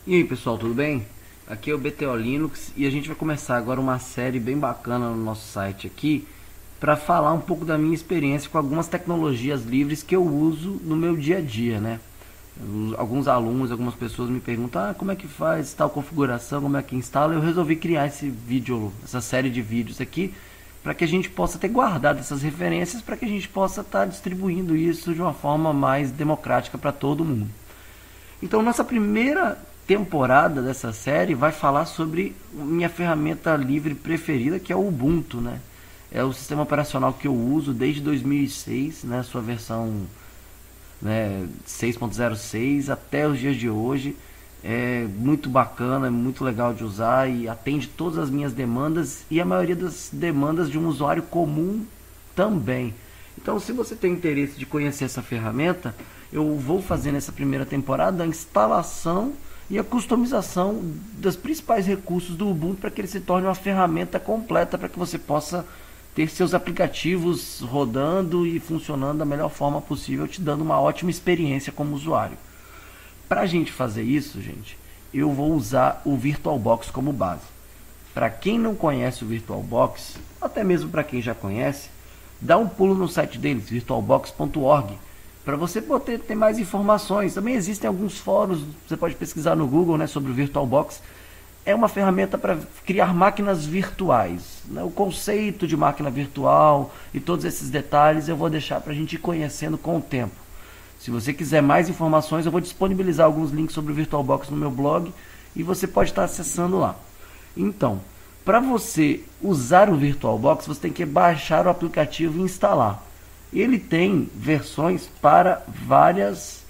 E aí pessoal, tudo bem? Aqui é o BTO Linux e a gente vai começar agora uma série bem bacana no nosso site aqui para falar um pouco da minha experiência com algumas tecnologias livres que eu uso no meu dia a dia, né? Alguns alunos, algumas pessoas me perguntam como é que faz tal configuração, como é que instala. Eu resolvi criar esse vídeo, essa série de vídeos aqui para que a gente possa ter guardado essas referências para que a gente possa estar distribuindo isso de uma forma mais democrática para todo mundo. Então, nossa primeira temporada dessa série vai falar sobre minha ferramenta livre preferida, que é o Ubuntu, né? É o sistema operacional que eu uso desde 2006, né? Sua versão, né, 6.06 até os dias de hoje. É muito bacana, é muito legal de usar e atende todas as minhas demandas e a maioria das demandas de um usuário comum também. Então, se você tem interesse de conhecer essa ferramenta, eu vou fazer nessa primeira temporada a instalação e a customização dos principais recursos do Ubuntu para que ele se torne uma ferramenta completa para que você possa ter seus aplicativos rodando e funcionando da melhor forma possível, te dando uma ótima experiência como usuário. Para a gente fazer isso, gente, eu vou usar o VirtualBox como base. Para quem não conhece o VirtualBox, até mesmo para quem já conhece, dá um pulo no site deles, virtualbox.org, para você poder ter mais informações. Também existem alguns fóruns, você pode pesquisar no Google, né, sobre o VirtualBox. É uma ferramenta para criar máquinas virtuais, né? O conceito de máquina virtual e todos esses detalhes eu vou deixar para a gente ir conhecendo com o tempo. Se você quiser mais informações, eu vou disponibilizar alguns links sobre o VirtualBox no meu blog e você pode estar acessando lá. Então, para você usar o VirtualBox, você tem que baixar o aplicativo e instalar. Ele tem versões para vários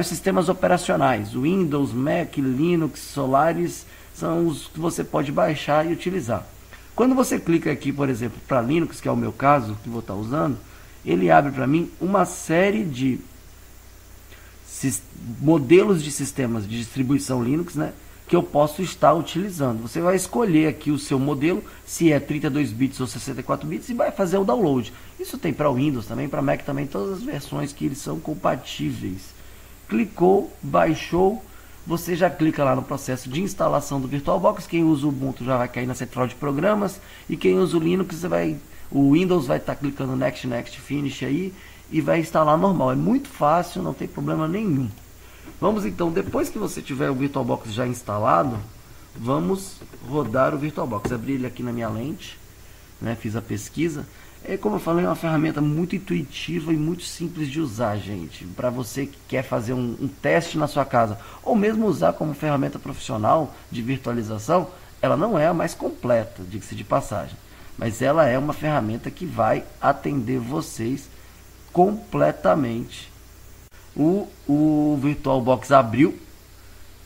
sistemas operacionais. Windows, Mac, Linux, Solaris são os que você pode baixar e utilizar. Quando você clica aqui, por exemplo, para Linux, que é o meu caso, que vou estar usando, ele abre para mim uma série de modelos de sistemas de distribuição Linux, né, que eu posso estar utilizando. Você vai escolher aqui o seu modelo, se é 32 bits ou 64 bits, e vai fazer o download. Isso tem para Windows também, para Mac também, todas as versões que eles são compatíveis. Clicou, baixou, você já clica lá no processo de instalação do VirtualBox. Quem usa o Ubuntu já vai cair na central de programas, e quem usa o Linux, o Windows vai estar clicando Next, Next, Finish aí, e vai instalar normal. É muito fácil, não tem problema nenhum. Vamos então, depois que você tiver o VirtualBox já instalado, vamos rodar o VirtualBox. Abri ele aqui na minha lente, né? Fiz a pesquisa. Como eu falei, é uma ferramenta muito intuitiva e muito simples de usar, gente. Para você que quer fazer um teste na sua casa, ou mesmo usar como ferramenta profissional de virtualização, ela não é a mais completa, diga-se de passagem. Mas ela é uma ferramenta que vai atender vocês completamente. O VirtualBox abriu,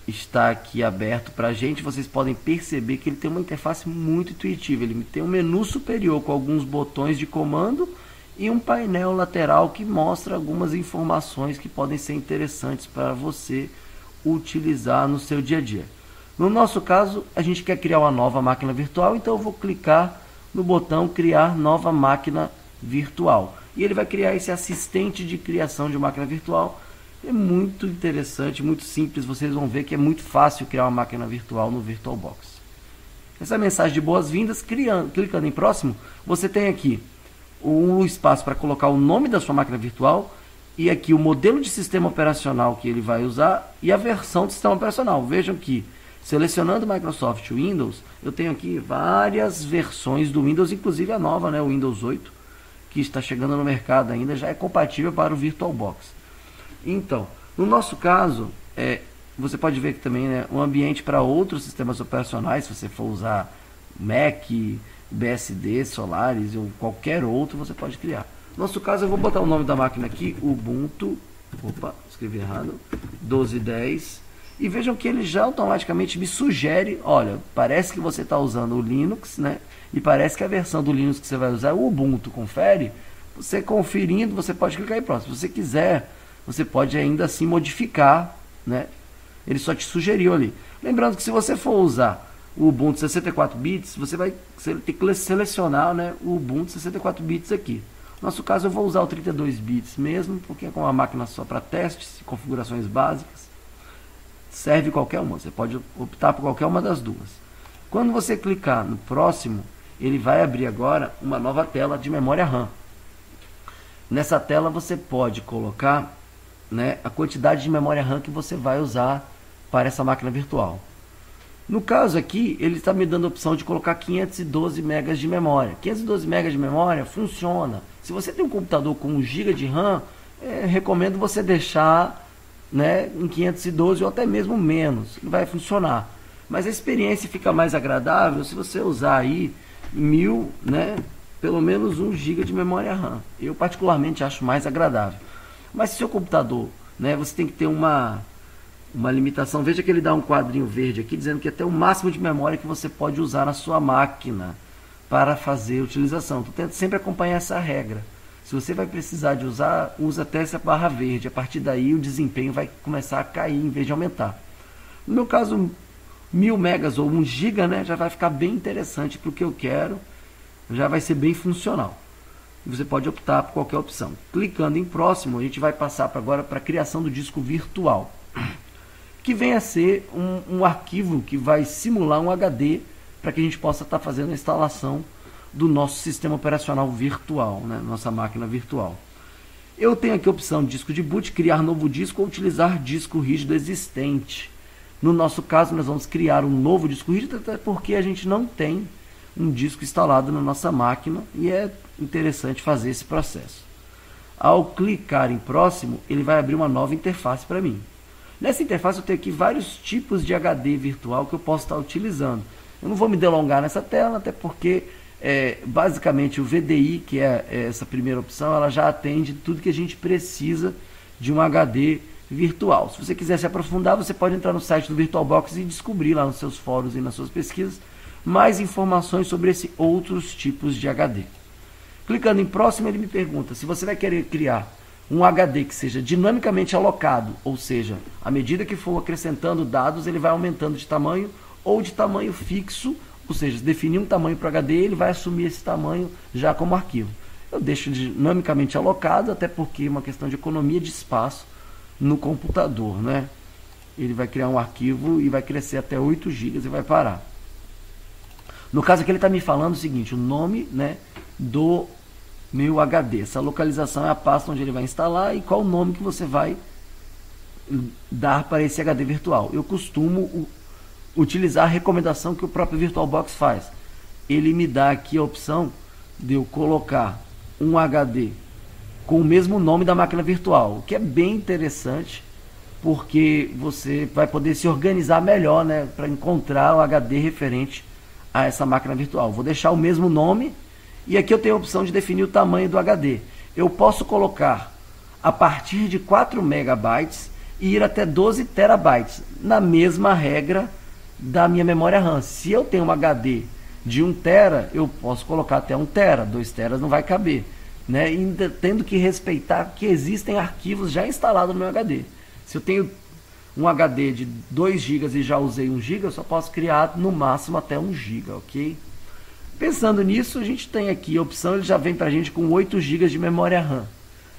está aqui aberto para a gente. Vocês podem perceber que ele tem uma interface muito intuitiva. Ele tem um menu superior com alguns botões de comando e um painel lateral que mostra algumas informações que podem ser interessantes para você utilizar no seu dia a dia. No nosso caso, a gente quer criar uma nova máquina virtual, então eu vou clicar no botão criar nova máquina virtual. E ele vai criar esse assistente de criação de máquina virtual. É muito interessante, muito simples. Vocês vão ver que é muito fácil criar uma máquina virtual no VirtualBox. Essa mensagem de boas-vindas, clicando em próximo, você tem aqui o espaço para colocar o nome da sua máquina virtual e aqui o modelo de sistema operacional que ele vai usar e a versão do sistema operacional. Vejam que, selecionando Microsoft Windows, eu tenho aqui várias versões do Windows, inclusive a nova, né, o Windows 8, que está chegando no mercado ainda, já é compatível para o VirtualBox. Então, no nosso caso, você pode ver que também, né, um ambiente para outros sistemas operacionais, se você for usar Mac, BSD, Solaris ou qualquer outro, você pode criar. No nosso caso, eu vou botar o nome da máquina aqui, Ubuntu, escrevi errado, 12.10, e vejam que ele já automaticamente me sugere, olha, parece que você está usando o Linux, né? E parece que a versão do Linux que você vai usar é o Ubuntu. Confere. Você conferindo, você pode clicar em próximo. Se você quiser, você pode ainda assim modificar, né? Ele só te sugeriu ali. Lembrando que se você for usar o Ubuntu 64 bits, você vai ter que selecionar, né, o Ubuntu 64 bits aqui. No nosso caso, eu vou usar o 32 bits mesmo, porque é com uma máquina só para testes e configurações básicas. serve qualquer uma, você pode optar por qualquer uma das duas. Quando você clicar no próximo, ele vai abrir agora uma nova tela de memória RAM. Nessa tela você pode colocar, né, a quantidade de memória RAM que você vai usar para essa máquina virtual. No caso aqui, ele está me dando a opção de colocar 512 MB de memória. 512 MB de memória funciona. Se você tem um computador com 1 GB de RAM, recomendo você deixar, né, em 512 ou até mesmo menos. Vai funcionar. Mas a experiência fica mais agradável se você usar aí 1000, né, pelo menos 1 GB de memória RAM. Eu particularmente acho mais agradável. Mas se seu computador, né, você tem que ter uma limitação. Veja que ele dá um quadrinho verde aqui dizendo que até o máximo de memória que você pode usar na sua máquina para fazer a utilização. Então tenta sempre acompanhar essa regra. Se você vai precisar de usar, usa até essa barra verde. A partir daí o desempenho vai começar a cair em vez de aumentar. No meu caso, 1000 megas ou 1 GB, né, já vai ficar bem interessante para o que eu quero. Já vai ser bem funcional. E você pode optar por qualquer opção. Clicando em próximo, a gente vai passar agora para a criação do disco virtual, que vem a ser um arquivo que vai simular um HD para que a gente possa estar fazendo a instalação do nosso sistema operacional virtual, né? Nossa máquina virtual. Eu tenho aqui a opção de disco de boot, criar novo disco ou utilizar disco rígido existente. No nosso caso, nós vamos criar um novo disco rígido, até porque a gente não tem um disco instalado na nossa máquina e é interessante fazer esse processo. Ao clicar em próximo, ele vai abrir uma nova interface para mim. Nessa interface eu tenho aqui vários tipos de HD virtual que eu posso estar utilizando. Eu não vou me delongar nessa tela, até porque basicamente o VDI, que é essa primeira opção, ela já atende tudo que a gente precisa de um HD virtual. Se você quiser se aprofundar, você pode entrar no site do VirtualBox e descobrir lá nos seus fóruns e nas suas pesquisas mais informações sobre esses outros tipos de HD. Clicando em próximo, ele me pergunta se você vai querer criar um HD que seja dinamicamente alocado, ou seja, à medida que for acrescentando dados, ele vai aumentando de tamanho, ou de tamanho fixo, ou seja, se definir um tamanho para o HD, ele vai assumir esse tamanho já como arquivo. Eu deixo dinamicamente alocado, até porque é uma questão de economia de espaço no computador, né? Ele vai criar um arquivo e vai crescer até 8 GB e vai parar. No caso aqui ele está me falando o seguinte, o nome, né, do meu HD. Essa localização é a pasta onde ele vai instalar e qual o nome que você vai dar para esse HD virtual. Eu costumo utilizar a recomendação que o próprio VirtualBox faz. Ele me dá aqui a opção de eu colocar um HD com o mesmo nome da máquina virtual, o que é bem interessante, porque você vai poder se organizar melhor, né, para encontrar o HD referente a essa máquina virtual. Vou deixar o mesmo nome e aqui eu tenho a opção de definir o tamanho do HD. Eu posso colocar a partir de 4 megabytes e ir até 12 terabytes, na mesma regra da minha memória RAM. Se eu tenho um HD de 1 tera, eu posso colocar até 1 tera, 2 teras não vai caber, né? Ainda tendo que respeitar que existem arquivos já instalados no meu HD. Se eu tenho um HD de 2 GB e já usei 1 GB, eu só posso criar no máximo até 1 GB, ok? Pensando nisso, a gente tem aqui a opção, ele já vem para a gente com 8 GB de memória RAM,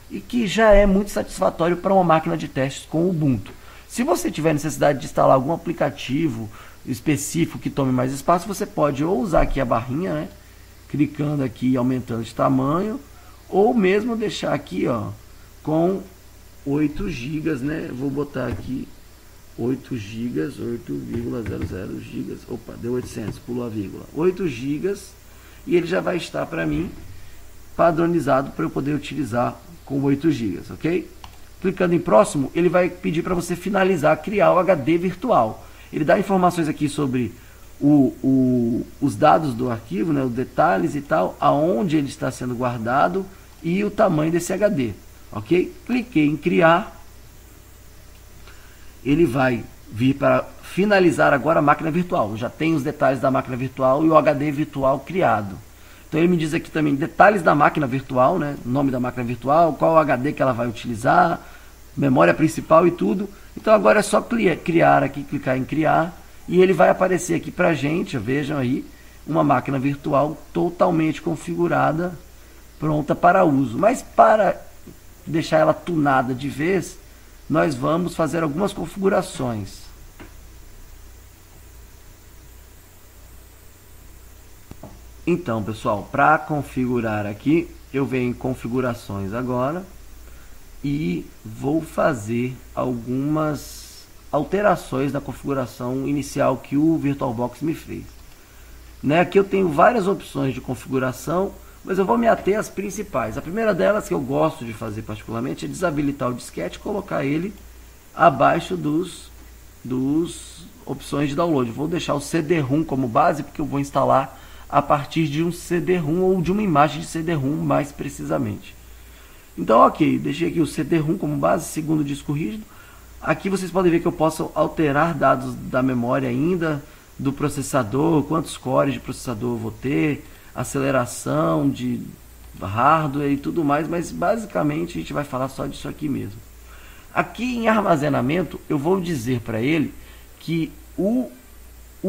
e que já é muito satisfatório para uma máquina de testes com Ubuntu. Se você tiver necessidade de instalar algum aplicativo específico que tome mais espaço, você pode ou usar aqui a barrinha, né, clicando aqui e aumentando de tamanho, ou mesmo deixar aqui, ó, com 8 GB, né? Vou botar aqui 8 GB, 8,00 GB, opa, deu 800, pulou a vírgula, 8 GB, e ele já vai estar para mim padronizado para eu poder utilizar com 8 GB, ok? Clicando em próximo, ele vai pedir para você finalizar, criar o HD virtual. Ele dá informações aqui sobre os dados do arquivo, né, os detalhes e tal, aonde ele está sendo guardado e o tamanho desse HD, ok? Cliquei em criar. Ele vai vir para finalizar agora a máquina virtual. Já tem os detalhes da máquina virtual e o HD virtual criado. Então ele me diz aqui também detalhes da máquina virtual, né? Nome da máquina virtual, qual o HD que ela vai utilizar, memória principal e tudo. Então agora é só criar aqui, clicar em criar, e ele vai aparecer aqui para a gente, vejam aí, uma máquina virtual totalmente configurada, pronta para uso. Mas para deixar ela tunada de vez, nós vamos fazer algumas configurações. Então, pessoal, para configurar aqui, eu venho em configurações agora e vou fazer algumas alterações na configuração inicial que o VirtualBox me fez. Aqui eu tenho várias opções de configuração, mas eu vou me ater às principais. A primeira delas, que eu gosto de fazer particularmente, é desabilitar o disquete e colocar ele abaixo dos opções de download. Vou deixar o CD-ROM como base, porque eu vou instalar a partir de um CD-ROM ou de uma imagem de CD-ROM mais precisamente. Então, ok, deixei aqui o CD-ROM como base, segundo disco rígido. Aqui vocês podem ver que eu posso alterar dados da memória ainda, do processador, quantos cores de processador eu vou ter, aceleração de hardware e tudo mais, mas basicamente a gente vai falar só disso aqui mesmo. Aqui em armazenamento, eu vou dizer para ele que o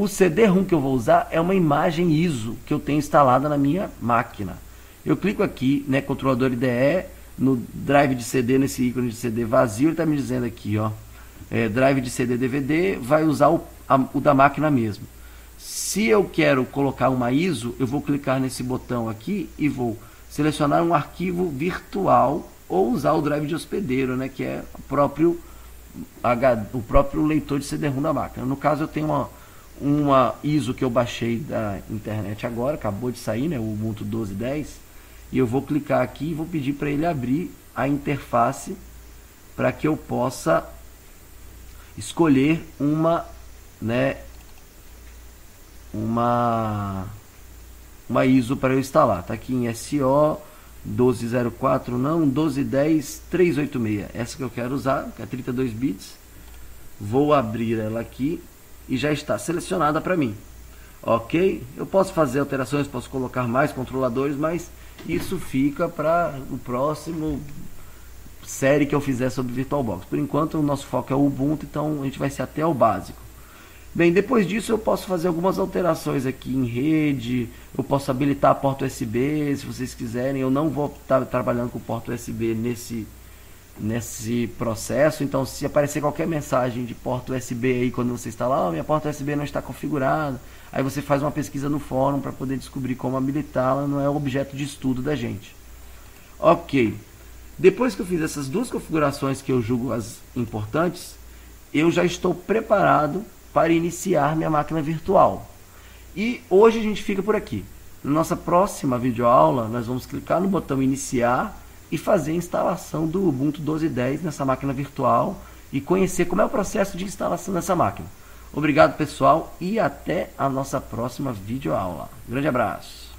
CD-ROM que eu vou usar é uma imagem ISO que eu tenho instalada na minha máquina. Eu clico aqui, controlador IDE, no drive de CD, nesse ícone de CD vazio, ele está me dizendo aqui, ó, drive de CD DVD, vai usar o da máquina mesmo. Se eu quero colocar uma ISO, eu vou clicar nesse botão aqui e vou selecionar um arquivo virtual ou usar o drive de hospedeiro, que é o próprio leitor de CD-ROM da máquina. No caso, eu tenho uma ISO que eu baixei da internet agora, acabou de sair, o Ubuntu 12.10, e eu vou clicar aqui e vou pedir para ele abrir a interface para que eu possa escolher uma ISO para eu instalar. Tá aqui em SO 1204, não, 1210-386, essa que eu quero usar, que é 32 bits. Vou abrir ela aqui e já está selecionada para mim. Ok, eu posso fazer alterações, posso colocar mais controladores, mas isso fica para o próximo série que eu fizer sobre VirtualBox. Por enquanto o nosso foco é o Ubuntu, então a gente vai ser até o básico. Bem, depois disso eu posso fazer algumas alterações aqui em rede, eu posso habilitar a porta USB, se vocês quiserem. Eu não vou estar trabalhando com porta USB nesse processo, então se aparecer qualquer mensagem de porta USB aí quando você instalar, minha porta USB não está configurada, aí você faz uma pesquisa no fórum para poder descobrir como habilitá-la, não é objeto de estudo da gente. Ok, depois que eu fiz essas duas configurações que eu julgo as importantes, eu já estou preparado para iniciar minha máquina virtual. E hoje a gente fica por aqui. Na nossa próxima videoaula, nós vamos clicar no botão iniciar e fazer a instalação do Ubuntu 12.10 nessa máquina virtual e conhecer como é o processo de instalação dessa máquina. Obrigado, pessoal, e até a nossa próxima videoaula. Grande abraço!